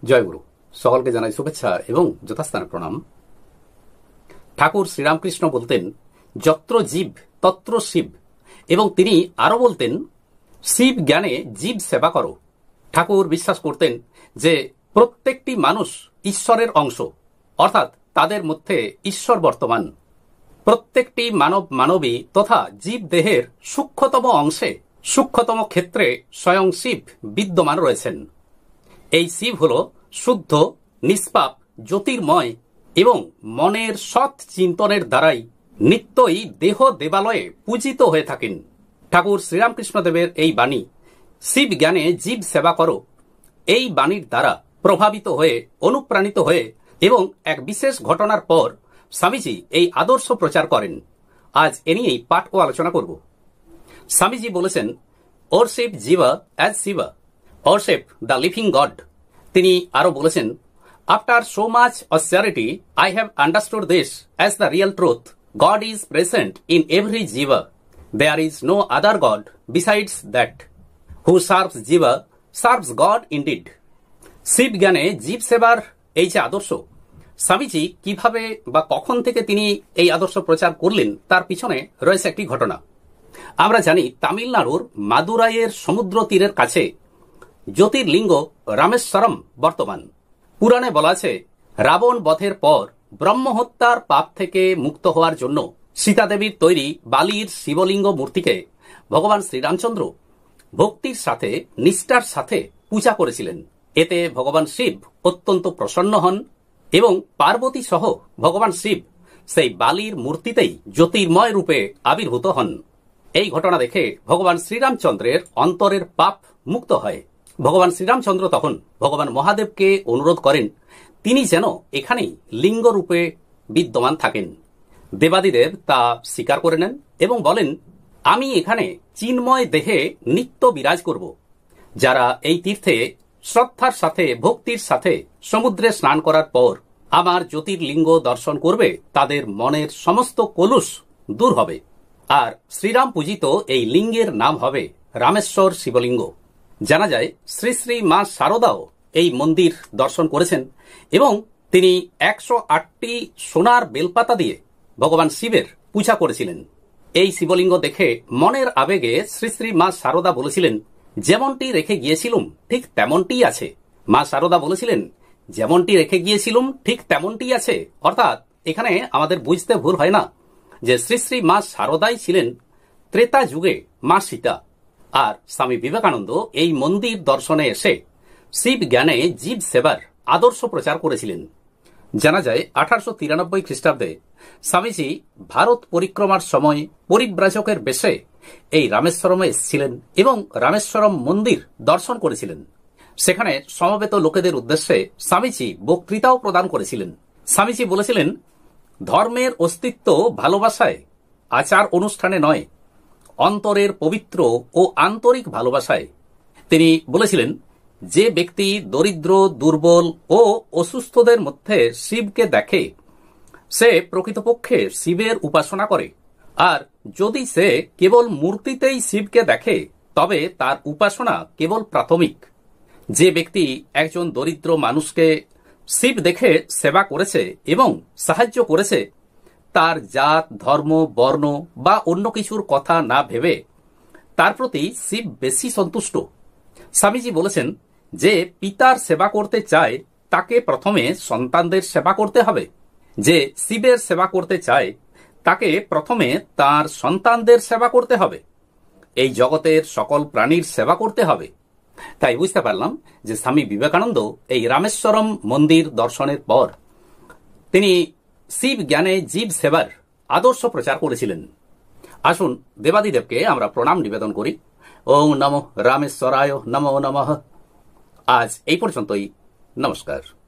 জয়গুরু সকলকে জানাই শুভেচ্ছা এবং যথাস্থানে প্রণাম। ঠাকুর শ্রীরামকৃষ্ণ বলতেন, যত্র জীব তত্র শিব, এবং তিনি আরো বলতেন, শিব জ্ঞানে জীব সেবা করো। ঠাকুর বিশ্বাস করতেন যে প্রত্যেকটি মানুষ ঈশ্বরের অংশ, অর্থাৎ তাদের মধ্যে ঈশ্বর বর্তমান। প্রত্যেকটি মানব মানবী তথা জীব দেহের সূক্ষ্মতম অংশে, সূক্ষ্মতম ক্ষেত্রে স্বয়ং শিব বিদ্যমান রয়েছেন। এই শিব হল শুদ্ধ, নিষ্পাপ, জ্যোতির্ময় এবং মনের সৎ চিন্তনের দ্বারাই নিত্যই দেহ দেবালয়ে পূজিত হয়ে থাকেন। ঠাকুর শ্রীরামকৃষ্ণদেবের এই বাণী, শিব জ্ঞানে জীব সেবা করো, এই বাণীর দ্বারা প্রভাবিত হয়ে, অনুপ্রাণিত হয়ে এবং এক বিশেষ ঘটনার পর স্বামীজি এই আদর্শ প্রচার করেন। আজ এ নিয়েই পাঠ ও আলোচনা করব। স্বামীজি বলেছেন, worship jiva as Shiva, worship the living God. তিনি আরো বলেছেন, after so much austerity I have understood this as the real truth, God is present in every jiva, there is no other God besides that, who serves jiva serves God indeed. Shiva জ্ঞানে জীব সেবার এই যে আদর্শ, স্বামীজি কিভাবে বা কখন থেকে তিনি এই আদর্শ প্রচার করলেন তার পিছনে রয়েছে একটি ঘটনা। আমরা জানি তামিলনাড়ুর মাদুরাইয়ের সমুদ্র তীরের কাছে জ্যোতির্লিঙ্গ রামেশ্বরম বর্তমান। পুরাণে বলা আছে, রাবণ বধের পর ব্রহ্মহত্যার পাপ থেকে মুক্ত হওয়ার জন্য সীতাদেবীর তৈরি বালির শিবলিঙ্গ মূর্তিকে ভগবান শ্রীরামচন্দ্র ভক্তির সাথে, নিষ্ঠার সাথে পূজা করেছিলেন। এতে ভগবান শিব অত্যন্ত প্রসন্ন হন এবং পার্বতী সহ ভগবান শিব সেই বালির মূর্তিতেই জ্যোতির্ময় রূপে আবির্ভূত হন। এই ঘটনা দেখে ভগবান শ্রীরামচন্দ্রের অন্তরের পাপ মুক্ত হয়। ভগবান শ্রীরামচন্দ্র তখন ভগবান মহাদেবকে অনুরোধ করেন তিনি যেন এখানেই লিঙ্গ রূপে বিদ্যমান থাকেন। দেবাদিদেব তা স্বীকার করে নেন এবং বলেন, আমি এখানে চিন্ময় দেহে নিত্য বিরাজ করব। যারা এই তীর্থে শ্রদ্ধার সাথে, ভক্তির সাথে সমুদ্রে স্নান করার পর আমার জ্যোতির্লিঙ্গ দর্শন করবে, তাদের মনের সমস্ত কলুষ দূর হবে। আর শ্রীরাম পূজিত এই লিঙ্গের নাম হবে রামেশ্বর শিবলিঙ্গ। জানা যায় শ্রী শ্রী মা শারদাও এই মন্দির দর্শন করেছেন এবং তিনি 108টি সোনার বেলপাতা দিয়ে ভগবান শিবের পূজা করেছিলেন। এই শিবলিঙ্গ দেখে মনের আবেগে শ্রী শ্রী মা শারদা বলেছিলেন, যেমনটি রেখে গিয়েছিলুম ঠিক তেমনটি আছে। মা শারদা বলেছিলেন, যেমনটি রেখে গিয়েছিলুম ঠিক তেমনটি আছে, অর্থাৎ এখানে আমাদের বুঝতে ভুল হয় না যে শ্রী শ্রী মা শারদাই ছিলেন ত্রেতা যুগে মা সীতা। আর স্বামী বিবেকানন্দ এই মন্দির দর্শনে এসে শিব জ্ঞানে জীব সেবার আদর্শ প্রচার করেছিলেন। জানা যায় 1893 খ্রিস্টাব্দে স্বামীজি ভারত পরিক্রমার সময় পরিব্রাজকের বেশে এই রামেশ্বরমে এসেছিলেন এবং রামেশ্বরম মন্দির দর্শন করেছিলেন। সেখানে সমবেত লোকেদের উদ্দেশ্যে স্বামীজি বক্তৃতাও প্রদান করেছিলেন। স্বামীজি বলেছিলেন, ধর্মের অস্তিত্ব ভালোবাসায়, আচার অনুষ্ঠানে নয়, অন্তরের পবিত্র ও আন্তরিক ভালোবাসায়। তিনি বলেছিলেন, যে ব্যক্তি দরিদ্র, দুর্বল ও অসুস্থদের মধ্যে শিবকে দেখে, সে প্রকৃতপক্ষে শিবের উপাসনা করে। আর যদি সে কেবল মূর্তিতেই শিবকে দেখে, তবে তার উপাসনা কেবল প্রাথমিক। যে ব্যক্তি একজন দরিদ্র মানুষকে শিব দেখে সেবা করেছে এবং সাহায্য করেছে, তার জাত, ধর্ম, বর্ণ বা অন্য কিছুর কথা না ভেবে তার প্রতি শিব বেশি সন্তুষ্ট। স্বামীজি বলেছেন, যে পিতার সেবা করতে চায় তাকে প্রথমে সন্তানদের সেবা করতে হবে। যে শিবের সেবা করতে চায় তাকে প্রথমে তার সন্তানদের সেবা করতে হবে। এই জগতের সকল প্রাণীর সেবা করতে হবে। তাই বুঝতে পারলাম যে স্বামী বিবেকানন্দ এই রামেশ্বরম মন্দির দর্শনের পর তিনি শিব জ্ঞানে জীব সেবার আদর্শ প্রচার করেছিলেন। আসুন দেবাদিদেবকে আমরা প্রণাম নিবেদন করি। ওং নমঃ রামেশ্বরায় নমো নমঃ। আজ এই পর্যন্তই। নমস্কার।